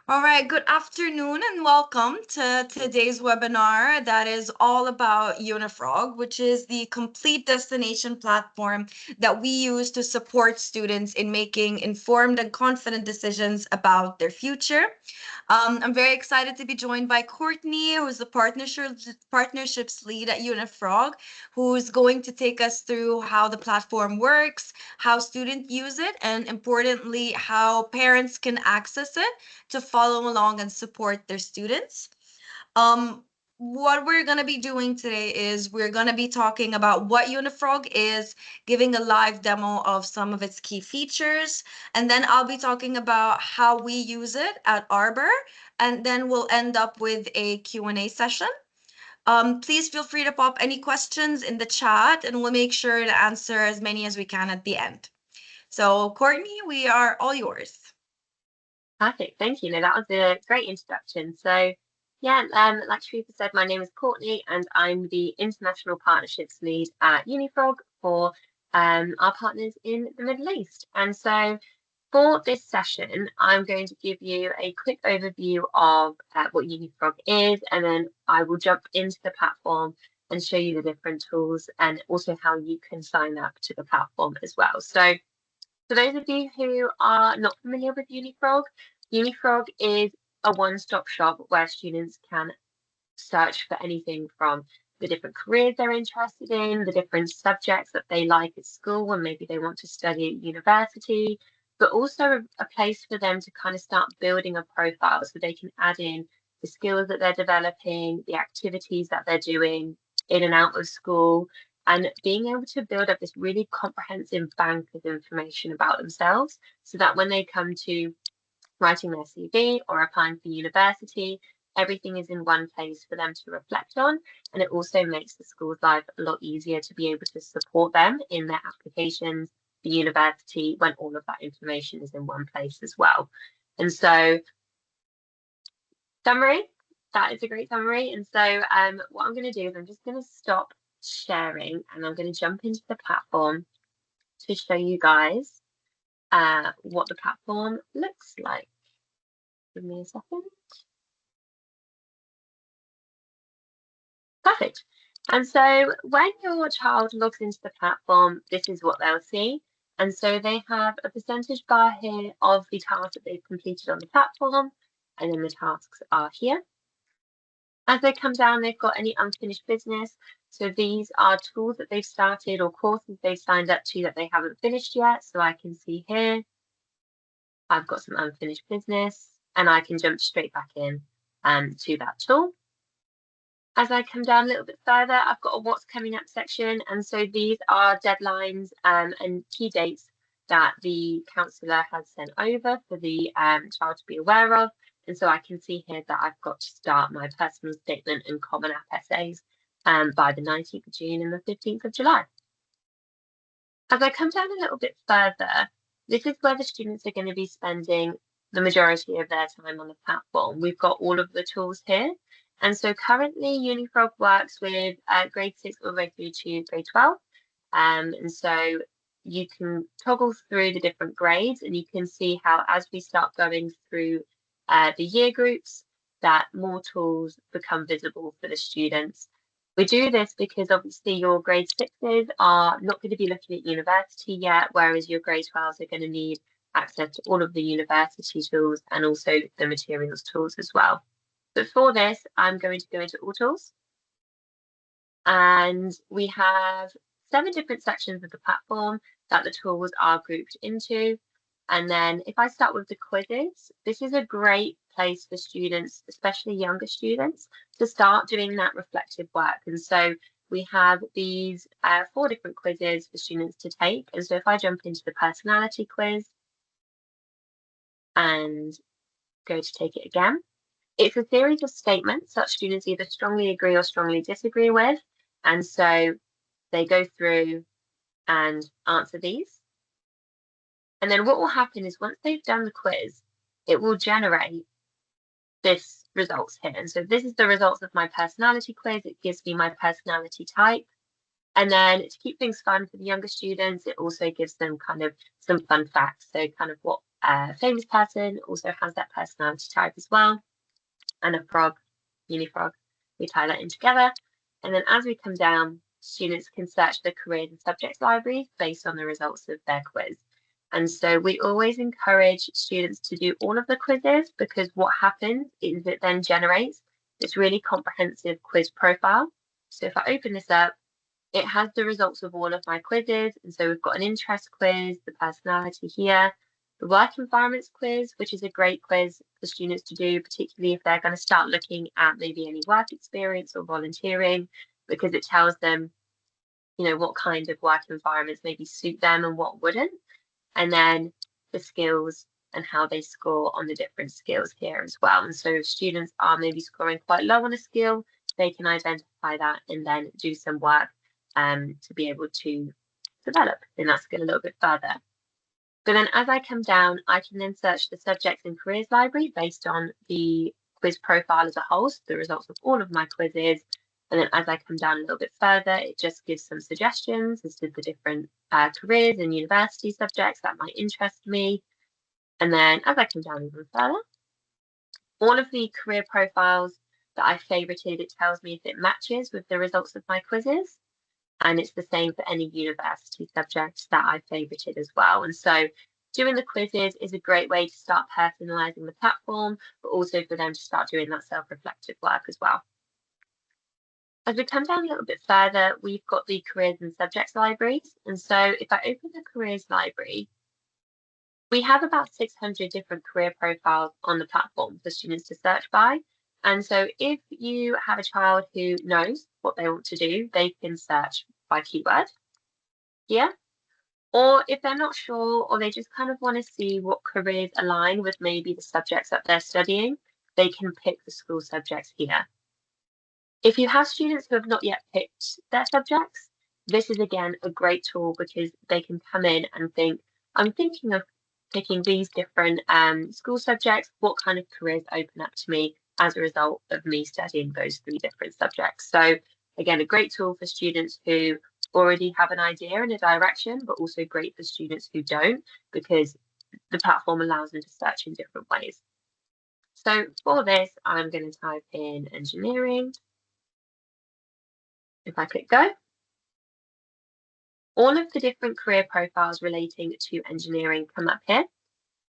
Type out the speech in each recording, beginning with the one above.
All right, good afternoon and welcome to today's webinar that is all about Unifrog, which is the complete destination platform that we use to support students in making informed and confident decisions about their future. I'm very excited to be joined by Courtney, who's the partnerships lead at Unifrog, who's going to take us through how the platform works, how students use it, and importantly, how parents can access it to follow along and support their students. Um, what we're going to be doing today is we're going to be talking about what Unifrog is, giving a live demo of some of its key features, and then I'll be talking about how we use it at Arbor, and then we'll end up with a Q&A session. Please feel free to pop any questions in the chat, and we'll make sure to answer as many as we can at the end. So, Courtney, we are all yours. Perfect, thank you. No, that was a great introduction. So, yeah, like Sharifa said, my name is Courtney, and I'm the International Partnerships Lead at Unifrog for our partners in the Middle East. And so, for this session, I'm going to give you a quick overview of what Unifrog is, and then I will jump into the platform and show you the different tools and also how you can sign up to the platform as well. So, for those of you who are not familiar with Unifrog, Unifrog is a one-stop shop where students can search for anything from the different careers they're interested in, the different subjects that they like at school and maybe they want to study at university, but also a place for them to kind of start building a profile so they can add in the skills that they're developing, the activities that they're doing in and out of school, and being able to build up this really comprehensive bank of information about themselves so that when they come to writing their CV or applying for university, everything is in one place for them to reflect on. And it also makes the school's life a lot easier to be able to support them in their applications for university when all of that information is in one place as well. And so, summary, that is a great summary. And so, what I'm going to do is I'm just going to stop sharing and I'm going to jump into the platform to show you guys what the platform looks like. Give me a second. Perfect. And so when your child logs into the platform, this is what they'll see. And so they have a percentage bar here of the tasks that they've completed on the platform, and then the tasks are here. As they come down, they've got any unfinished business. So these are tools that they've started or courses they've signed up to that they haven't finished yet. So I can see here, I've got some unfinished business, and I can jump straight back in to that tool. As I come down a little bit further, I've got a what's coming up section. And so these are deadlines and key dates that the counsellor has sent over for the child to be aware of. And so I can see here that I've got to start my personal statement and Common App essays by the 19th of June and the 15th of July. As I come down a little bit further, this is where the students are going to be spending the majority of their time on the platform. We've got all of the tools here. And so currently Unifrog works with grade 6 all the way through to grade 12. And so you can toggle through the different grades and you can see how as we start going through the year groups, that more tools become visible for the students. We do this because obviously your grade 6s are not going to be looking at university yet, whereas your grade 12s are going to need access to all of the university tools and also the materials tools as well. But for this, I'm going to go into all tools. And we have 7 different sections of the platform that the tools are grouped into. And then if I start with the quizzes, this is a great place for students, especially younger students, to start doing that reflective work. And so we have these 4 different quizzes for students to take. And so if I jump into the personality quiz and go to take it again, it's a series of statements that students either strongly agree or strongly disagree with. And so they go through and answer these. And then what will happen is once they've done the quiz, it will generate this results here. And so this is the results of my personality quiz. It gives me my personality type. And then to keep things fun for the younger students, it also gives them kind of some fun facts. So kind of what famous person also has that personality type as well, and a frog, unifrog. We tie that in together. And then as we come down, students can search the careers and subjects library based on the results of their quiz. And so we always encourage students to do all of the quizzes, because what happens is it then generates this really comprehensive quiz profile. So if I open this up, it has the results of all of my quizzes. And so we've got an interest quiz, the personality here, the work environments quiz, which is a great quiz for students to do, particularly if they're going to start looking at maybe any work experience or volunteering, because it tells them, you know, what kind of work environments maybe suit them and what wouldn't. And then the skills and how they score on the different skills here as well. And so if students are maybe scoring quite low on a skill, they can identify that and then do some work to be able to develop in that skill a little bit further. But then as I come down, I can then search the subjects and careers library based on the quiz profile as a whole, so the results of all of my quizzes. And then as I come down a little bit further, it just gives some suggestions as to the different careers and university subjects that might interest me. And then as I come down even further, all of the career profiles that I favorited, it tells me if it matches with the results of my quizzes. And it's the same for any university subjects that I favorited as well. And so doing the quizzes is a great way to start personalizing the platform, but also for them to start doing that self-reflective work as well. As we come down a little bit further, we've got the careers and subjects libraries. And so if I open the careers library, we have about 600 different career profiles on the platform for students to search by. And so if you have a child who knows what they want to do, they can search by keyword here. Or if they're not sure, or they just kind of want to see what careers align with maybe the subjects that they're studying, they can pick the school subjects here. If you have students who have not yet picked their subjects, this is again a great tool, because they can come in and think, I'm thinking of picking these different school subjects. What kind of careers open up to me as a result of me studying those 3 different subjects? So again, a great tool for students who already have an idea and a direction, but also great for students who don't, because the platform allows them to search in different ways. So for this, I'm going to type in engineering. If I click go, all of the different career profiles relating to engineering come up here.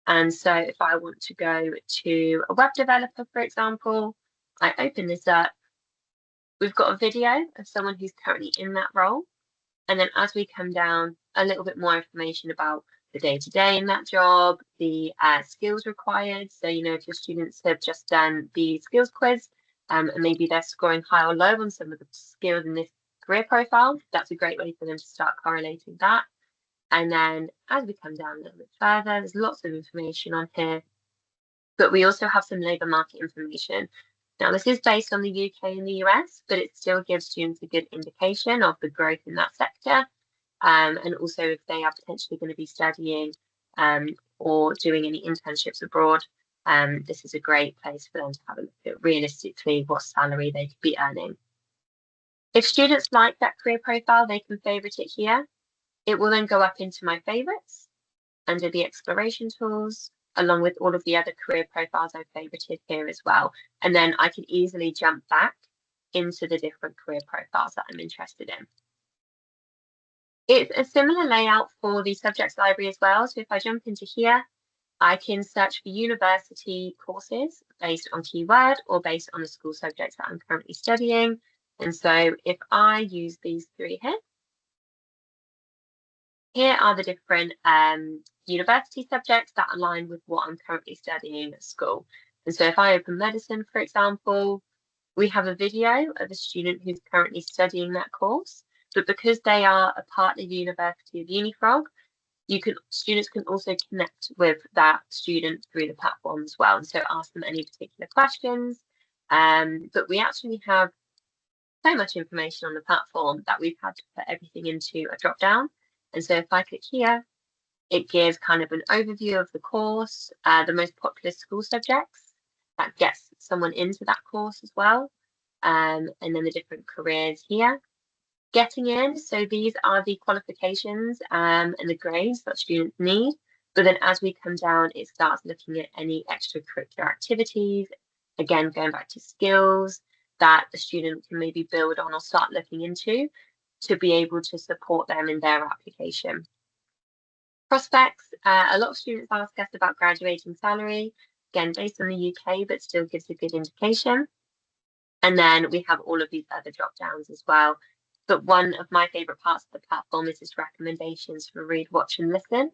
And so if I want to go to a web developer, for example, I open this up. We've got a video of someone who's currently in that role. And then as we come down, a little bit more information about the day-to-day in that job, the skills required. So, you know, if your students have just done the skills quiz, and maybe they're scoring high or low on some of the skills in this career profile, that's a great way for them to start correlating that. And then as we come down a little bit further, there's lots of information on here, but we also have some labour market information. Now, this is based on the UK and the US, but it still gives students a good indication of the growth in that sector. And also if they are potentially going to be studying or doing any internships abroad, this is a great place for them to have a look at realistically what salary they could be earning. If students like that career profile, they can favourite it here. It will then go up into my favourites under the exploration tools, along with all of the other career profiles I've favorited here as well. And then I can easily jump back into the different career profiles that I'm interested in. It's a similar layout for the subjects library as well. So if I jump into here, I can search for university courses based on keyword or based on the school subjects that I'm currently studying. And so if I use these 3 here are the different university subjects that align with what I'm currently studying at school. And so if I open medicine, for example, we have a video of a student who's currently studying that course, but because they are a partner university of Unifrog, students can also connect with that student through the platform as well, and so ask them any particular questions. But we actually have so much information on the platform that we've had to put everything into a drop down. And so if I click here, it gives kind of an overview of the course, the most popular school subjects that gets someone into that course as well, and then the different careers here. Getting in, so these are the qualifications and the grades that students need. But then as we come down, it starts looking at any extracurricular activities, again, going back to skills that the student can maybe build on or start looking into to be able to support them in their application. Prospects, a lot of students ask us about graduating salary, again, based on the UK, but still gives a good indication. And then we have all of these other drop downs as well. But one of my favorite parts of the platform is its recommendations for read, watch, and listen.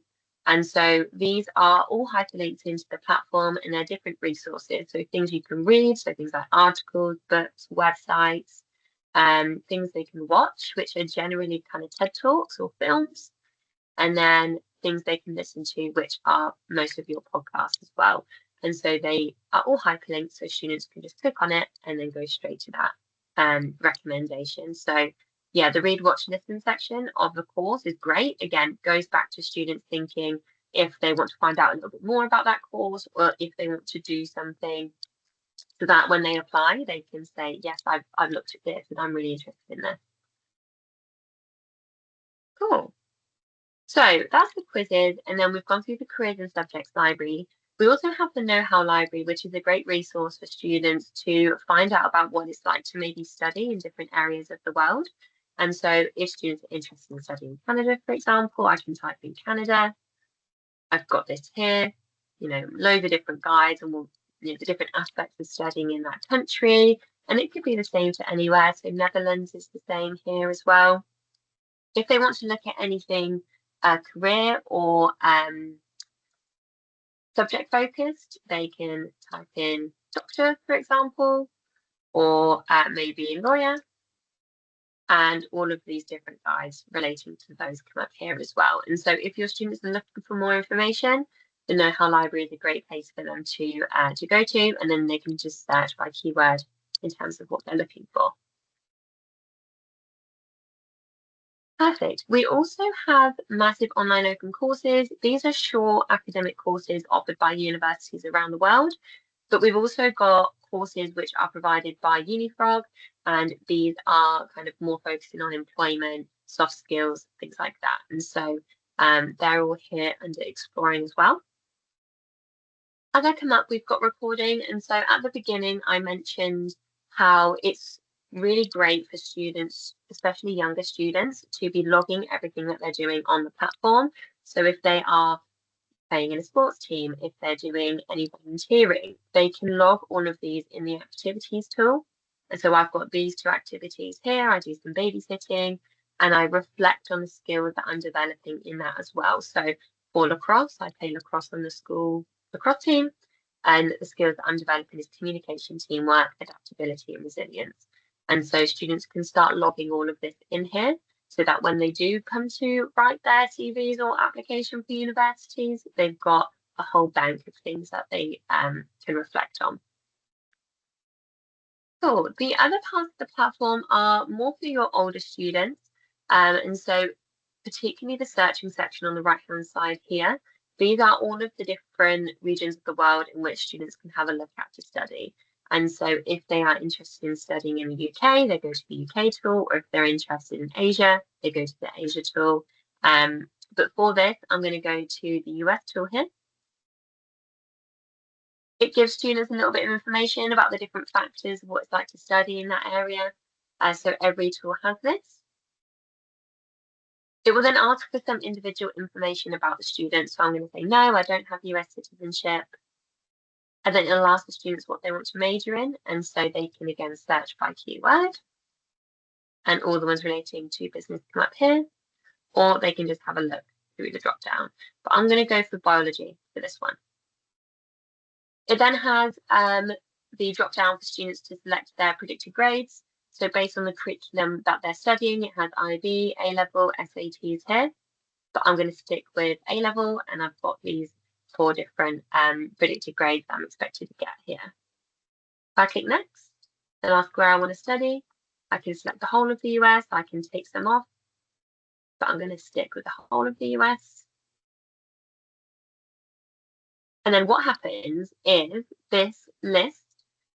And so these are all hyperlinked into the platform and they're different resources. So things you can read, so things like articles, books, websites, things they can watch, which are generally kind of TED Talks or films, and then things they can listen to, which are most of your podcasts as well. And so they are all hyperlinked, so students can just click on it and then go straight to that recommendation. So yeah, the read, watch, listen section of the course is great. Again, goes back to students thinking if they want to find out a little bit more about that course or if they want to do something so that when they apply, they can say, yes, I've looked at this and I'm really interested in this. Cool. So that's the quizzes, and then we've gone through the careers and subjects library. We also have the know-how library, which is a great resource for students to find out about what it's like to maybe study in different areas of the world. And so if students are interested in studying Canada, for example, I can type in Canada. I've got this here, loads of different guides and the different aspects of studying in that country. And it could be the same to anywhere. So Netherlands is the same here as well. If they want to look at anything career or subject focused, they can type in doctor, for example, or maybe lawyer, and all of these different guides relating to those come up here as well. And so if your students are looking for more information, the Know-How Library is a great place for them to go to, and then they can just search by keyword in terms of what they're looking for. Perfect. We also have massive online open courses. These are short academic courses offered by universities around the world, but we've also got courses which are provided by Unifrog, and these are kind of more focusing on employment, soft skills, things like that. And so they're all here under exploring as well. As I come up, we've got recording. And so at the beginning, I mentioned how it's really great for students, especially younger students, to be logging everything that they're doing on the platform. So if they are playing in a sports team, if they're doing any volunteering, they can log all of these in the activities tool. And so I've got these two activities here. I do some babysitting and I reflect on the skills that I'm developing in that as well. So for lacrosse, I play lacrosse on the school lacrosse team. And the skills that I'm developing is communication, teamwork, adaptability, and resilience. And so students can start logging all of this in here so that when they do come to write their CVs or application for universities, they've got a whole bank of things that they can reflect on. Cool. The other parts of the platform are more for your older students. And so particularly the searching section on the right-hand side here, these are all of the different regions of the world in which students can have a look at to study. And so if they are interested in studying in the UK, they go to the UK tool, or if they're interested in Asia, they go to the Asia tool. But for this, I'm going to go to the US tool here. It gives students a little bit of information about the different factors of what it's like to study in that area. So every tool has this. It will then ask for some individual information about the student. So I'm going to say, no, I don't have US citizenship. And then it'll ask the students what they want to major in. And so they can again search by keyword. And all the ones relating to business come up here. Or they can just have a look through the drop down. But I'm going to go for biology for this one. It then has the drop down for students to select their predicted grades. So based on the curriculum that they're studying, it has IB, A-level, SATs here. But I'm going to stick with A-level, and I've got these 4 different predicted grades that I'm expected to get here. If I click next, they'll ask where I want to study. I can select the whole of the US, I can take some off, but I'm going to stick with the whole of the US. And then what happens is this list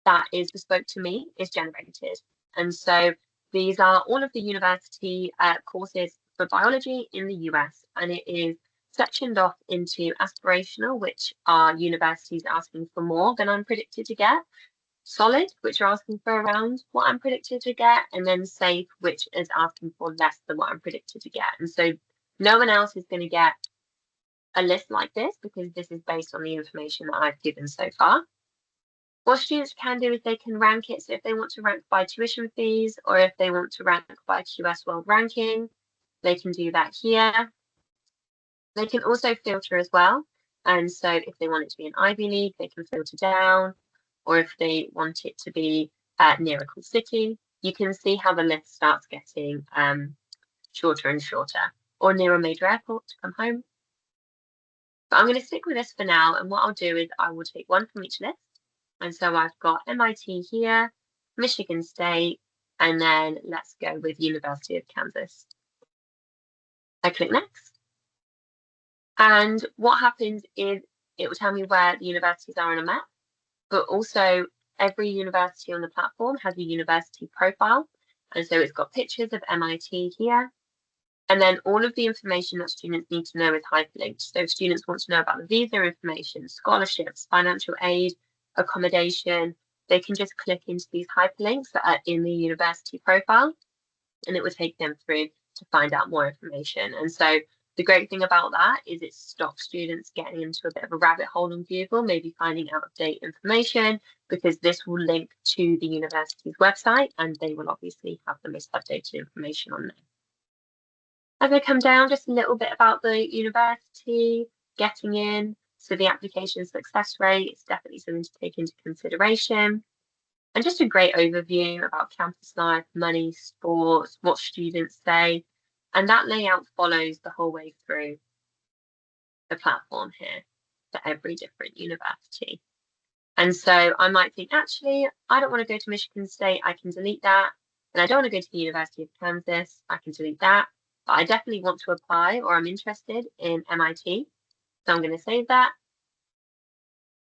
that is bespoke to me is generated. And so these are all of the university courses for biology in the US, and it is sectioned off into aspirational, which are universities asking for more than I'm predicted to get, solid, which are asking for around what I'm predicted to get, and then safe, which is asking for less than what I'm predicted to get. And so no one else is going to get a list like this because this is based on the information that I've given so far. What students can do is they can rank it. So if they want to rank by tuition fees or if they want to rank by QS World Ranking, they can do that here. They can also filter as well. And so if they want it to be an Ivy League, they can filter down. Or if they want it to be near a cool city, you can see how the list starts getting shorter and shorter. Or near a major airport to come home. But I'm going to stick with this for now. And what I'll do is I will take one from each list. And so I've got MIT here, Michigan State, and then let's go with University of Kansas. I click next. And what happens is it will tell me where the universities are on a map, but also every university on the platform has a university profile. And so it's got pictures of MIT here. And then all of the information that students need to know is hyperlinked. So if students want to know about the visa information, scholarships, financial aid, accommodation, they can just click into these hyperlinks that are in the university profile, and it will take them through to find out more information. And so the great thing about that is it stops students getting into a bit of a rabbit hole on Google, maybe finding out of date information, because this will link to the university's website and they will obviously have the most updated information on there. As I come down, just a little bit about the university, getting in. So the application success rate is definitely something to take into consideration. And just a great overview about campus life, money, sports, what students say. And that layout follows the whole way through the platform here for every different university. And so I might think, actually, I don't want to go to Michigan State, I can delete that. And I don't want to go to the University of Kansas, I can delete that. But I definitely want to apply or I'm interested in MIT. So I'm going to save that.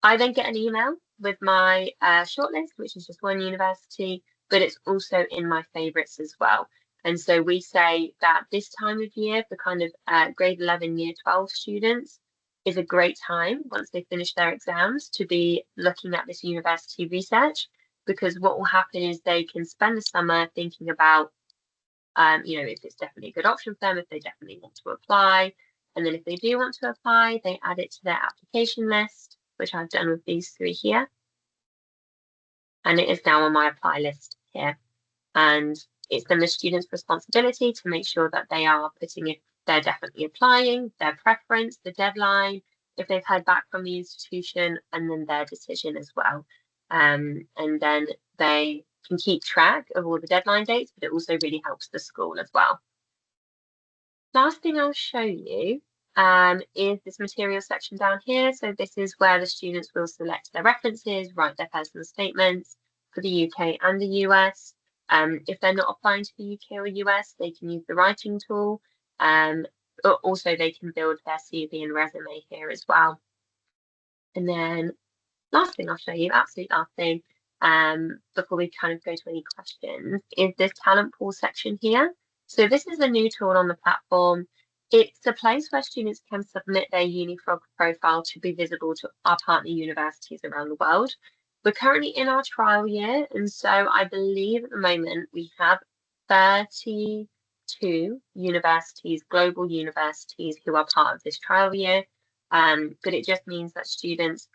I then get an email with my shortlist, which is just one university, but it's also in my favorites as well. And so we say that this time of year for kind of grade 11, year 12 students is a great time once they finish their exams to be looking at this university research, because what will happen is they can spend the summer thinking about if it's definitely a good option for them, if they definitely want to apply. And then if they do want to apply, they add it to their application list, which I've done with these three here. And it is now on my apply list here. And it's then the student's responsibility to make sure that they are putting if they're definitely applying, their preference, the deadline, if they've heard back from the institution, and then their decision as well. And then they can keep track of all the deadline dates, but it also really helps the school as well. Last thing I'll show you is this material section down here. So this is where the students will select their references, write their personal statements for the UK and the US. If they're not applying to the UK or US, they can use the writing tool. But also they can build their CV and resume here as well. And then last thing I'll show you, absolute last thing, before we kind of go to any questions, is this talent pool section here. So this is a new tool on the platform. It's a place where students can submit their UniFrog profile to be visible to our partner universities around the world. We're currently in our trial year, and so I believe at the moment we have 32 universities, global universities, who are part of this trial year. But it just means that students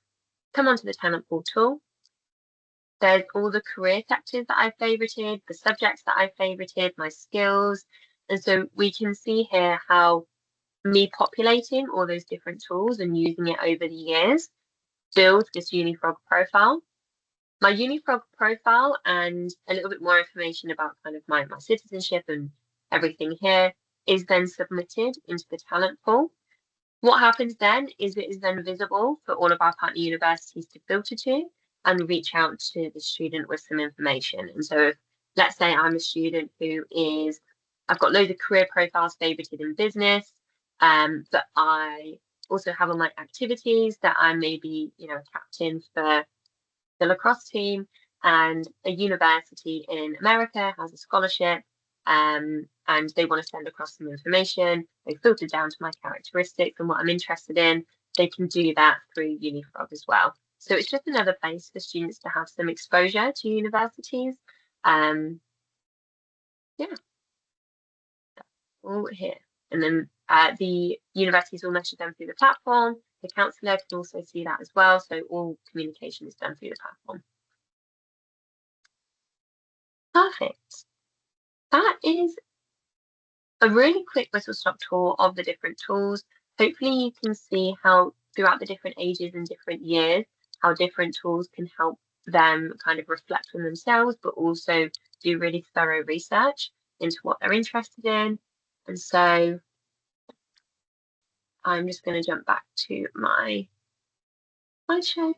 come onto the talent pool tool. There's all the career sectors that I favorited, the subjects that I favorited, my skills. And so we can see here how me populating all those different tools and using it over the years builds this UniFrog profile. My UniFrog profile and a little bit more information about kind of my citizenship and everything here is then submitted into the talent pool. What happens then is it is then visible for all of our partner universities to filter to and reach out to the student with some information. And so if, let's say I'm a student who is, I've got loads of career profiles favorited in business, but I also have on my activities that I may be, a captain for the lacrosse team, and a university in America has a scholarship and they want to send across some information. They filter down to my characteristics and what I'm interested in. They can do that through UniFrog as well. So it's just another place for students to have some exposure to universities. Um, yeah, all here. And then the universities will message them through the platform. The counsellor can also see that as well. So all communication is done through the platform. Perfect. That is a really quick whistle-stop tour of the different tools. Hopefully you can see how throughout the different ages and different years, how different tools can help them kind of reflect on themselves, but also do really thorough research into what they're interested in. And so I'm just going to jump back to my slideshow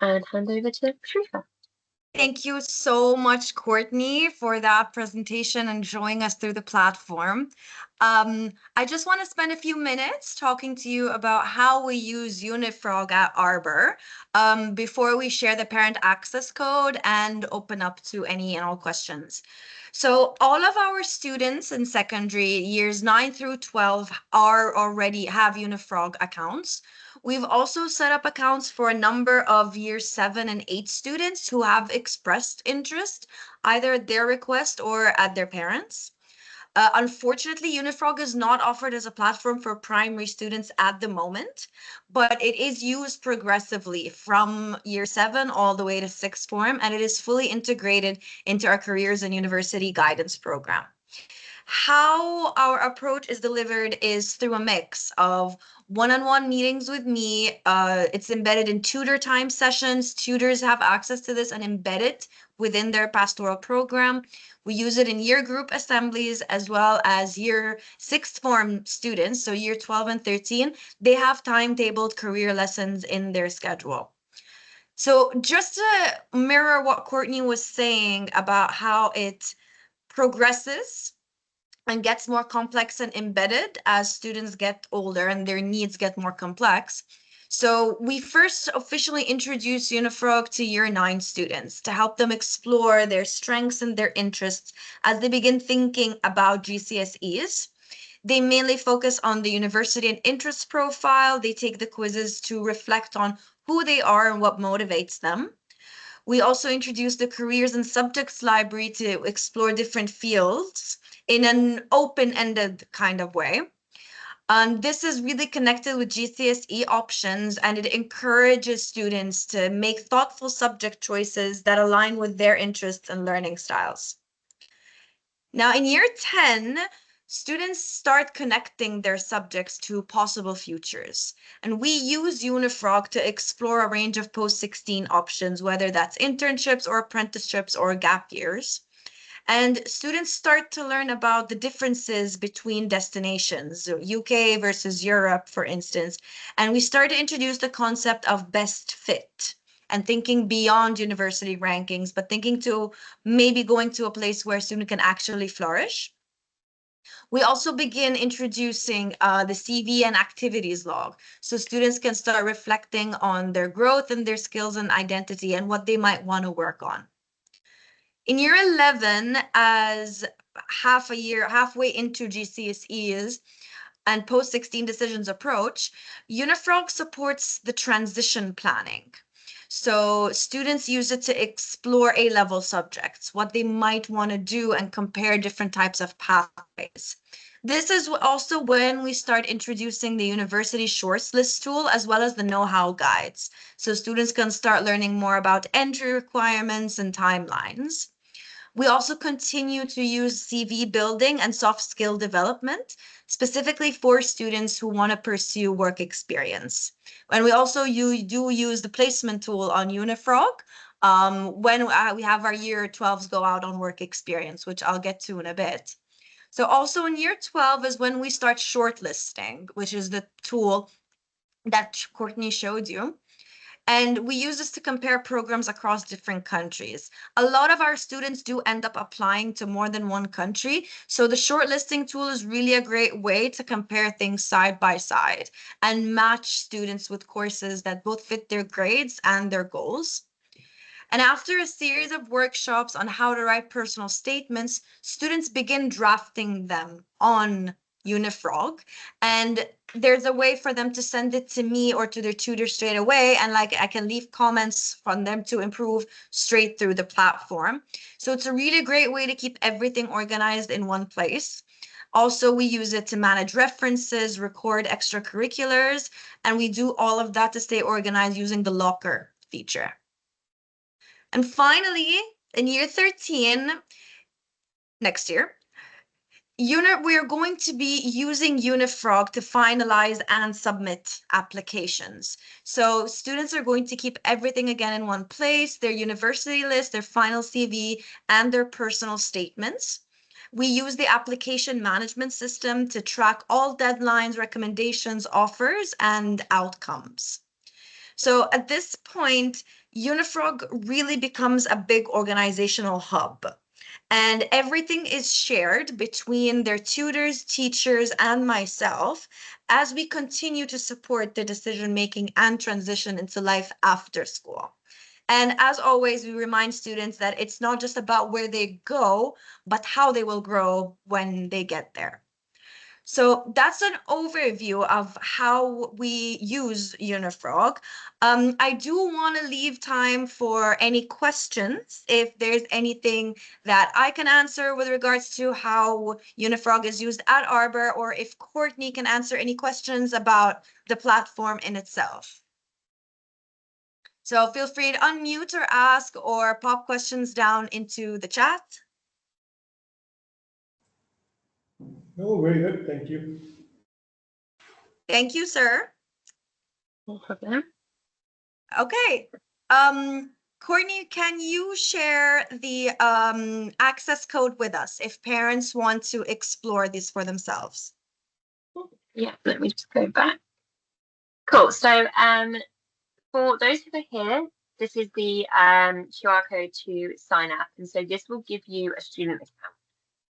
and hand over to Sharifa. Thank you so much, Courtney, for that presentation and showing us through the platform. I just want to spend a few minutes talking to you about how we use UniFrog at Arbor before we share the parent access code and open up to any and all questions. So all of our students in secondary years 9 through 12 are already have UniFrog accounts. We've also set up accounts for a number of year 7 and 8 students who have expressed interest, either at their request or at their parents'. Unfortunately, UniFrog is not offered as a platform for primary students at the moment, but it is used progressively from year 7 all the way to sixth form, and it is fully integrated into our careers and university guidance program. How our approach is delivered is through a mix of one-on-one meetings with me. It's embedded in tutor time sessions. Tutors have access to this and embed it within their pastoral program. We use it in year group assemblies as well as year sixth form students, so year 12 and 13. They have timetabled career lessons in their schedule. So just to mirror what Courtney was saying about how it progresses and gets more complex and embedded as students get older and their needs get more complex. So we first officially introduced UniFrog to year 9 students to help them explore their strengths and their interests as they begin thinking about GCSEs. They mainly focus on the university and interest profile. They take the quizzes to reflect on who they are and what motivates them. We also introduced the careers and subjects library to explore different fields in an open-ended kind of way. This is really connected with GCSE options, and it encourages students to make thoughtful subject choices that align with their interests and learning styles. Now, in year 10, students start connecting their subjects to possible futures. And we use UniFrog to explore a range of post-16 options, whether that's internships or apprenticeships or gap years. And students start to learn about the differences between destinations, so UK versus Europe, for instance. And we start to introduce the concept of best fit and thinking beyond university rankings, but thinking to maybe going to a place where a student can actually flourish. We also begin introducing the CV and activities log, so students can start reflecting on their growth and their skills and identity and what they might want to work on. In year 11, as halfway into GCSEs and post-16 decisions approach, UniFrog supports the transition planning. So students use it to explore A-level subjects, what they might want to do and compare different types of pathways. This is also when we start introducing the university shortlist tool as well as the know-how guides. So students can start learning more about entry requirements and timelines. We also continue to use CV building and soft skill development, specifically for students who want to pursue work experience. And we also do use the placement tool on UniFrog when we have our year 12s go out on work experience, which I'll get to in a bit. So also in year 12 is when we start shortlisting, which is the tool that Courtney showed you. And we use this to compare programs across different countries. A lot of our students do end up applying to more than one country. So the shortlisting tool is really a great way to compare things side by side and match students with courses that both fit their grades and their goals. And after a series of workshops on how to write personal statements, students begin drafting them on Unifrog. And there's a way for them to send it to me or to their tutor straight away. And like I can leave comments from them to improve straight through the platform. So it's a really great way to keep everything organized in one place. Also, we use it to manage references, record extracurriculars, and we do all of that to stay organized using the locker feature. And finally, in year 13, next year, we're going to be using Unifrog to finalize and submit applications. So students are going to keep everything again in one place, their university list, their final CV, and their personal statements. We use the application management system to track all deadlines, recommendations, offers, and outcomes. So at this point, Unifrog really becomes a big organizational hub. And everything is shared between their tutors, teachers, and myself as we continue to support the decision-making and transition into life after school. And as always, we remind students that it's not just about where they go, but how they will grow when they get there. So that's an overview of how we use Unifrog. I do want to leave time for any questions if there's anything that I can answer with regards to how Unifrog is used at Arbor, or if Courtney can answer any questions about the platform in itself. So feel free to unmute or ask or pop questions down into the chat. No, very good. Thank you. Thank you, sir. No problem. Okay. Courtney, can you share the access code with us if parents want to explore this for themselves? Yeah, let me just go back. Cool. So for those who are here, this is the QR code to sign up. And so this will give you a student account,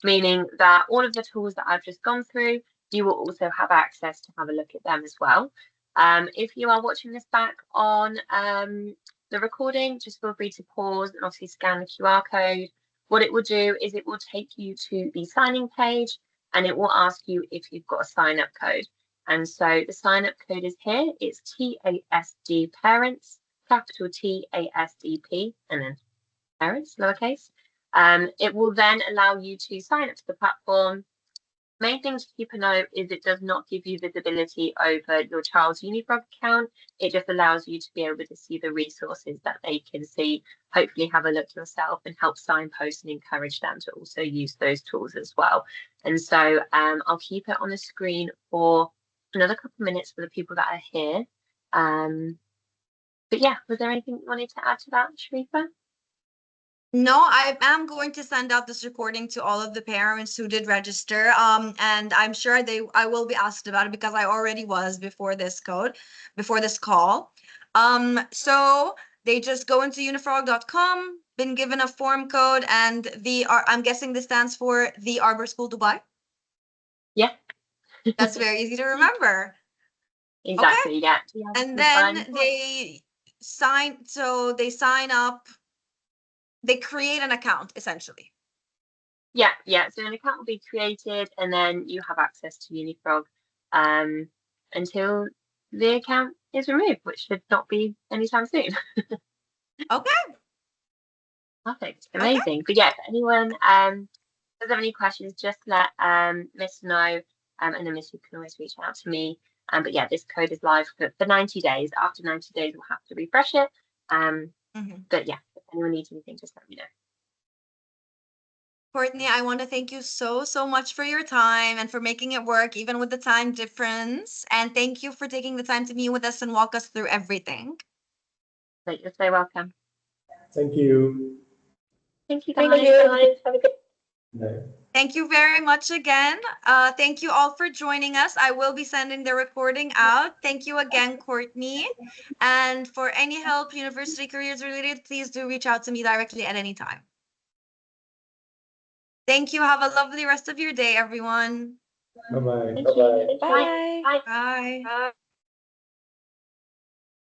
meaning that all of the tools that I've just gone through, you will also have access to have a look at them as well. If you are watching this back on the recording, just feel free to pause and obviously scan the QR code. What it will do is it will take you to the signing page and it will ask you if you've got a sign up code. And so the sign up code is here. It's TASD parents, capital TASDP, and then parents, lowercase. It will then allow you to sign up to the platform. Main thing to keep a note is it does not give you visibility over your child's Unifrog account. It just allows you to be able to see the resources that they can see, hopefully have a look yourself and help signpost and encourage them to also use those tools as well. And so I'll keep it on the screen for another couple of minutes for the people that are here. But yeah, was there anything you wanted to add to that, Sharifa? No, I am going to send out this recording to all of the parents who did register. And I'm sure I will be asked about it because I already was before this call. So they just go into unifrog.com, been given a form code, and I'm guessing this stands for the Arbor School Dubai. Yeah. That's very easy to remember. Exactly, okay. Yeah. And then they sign up. They create an account essentially. Yeah. So an account will be created and then you have access to Unifrog until the account is removed, which should not be anytime soon. Okay. Perfect. Amazing. Okay. But yeah, if anyone does have any questions, just let Miss know and then Miss you can always reach out to me. But yeah, this code is live for 90 days. After 90 days, we'll have to refresh it. But yeah, if anyone needs anything, just let me know. Courtney, I want to thank you so much for your time and for making it work, even with the time difference. And thank you for taking the time to meet with us and walk us through everything. You're so welcome. Thank you. Thank you, guys. Thank you, guys. Have a good day. Thank you very much again. Thank you all for joining us. I will be sending the recording out. Thank you again, Courtney. And for any help university careers related, please do reach out to me directly at any time. Thank you. Have a lovely rest of your day, everyone. Bye-bye. Bye. Bye. Bye.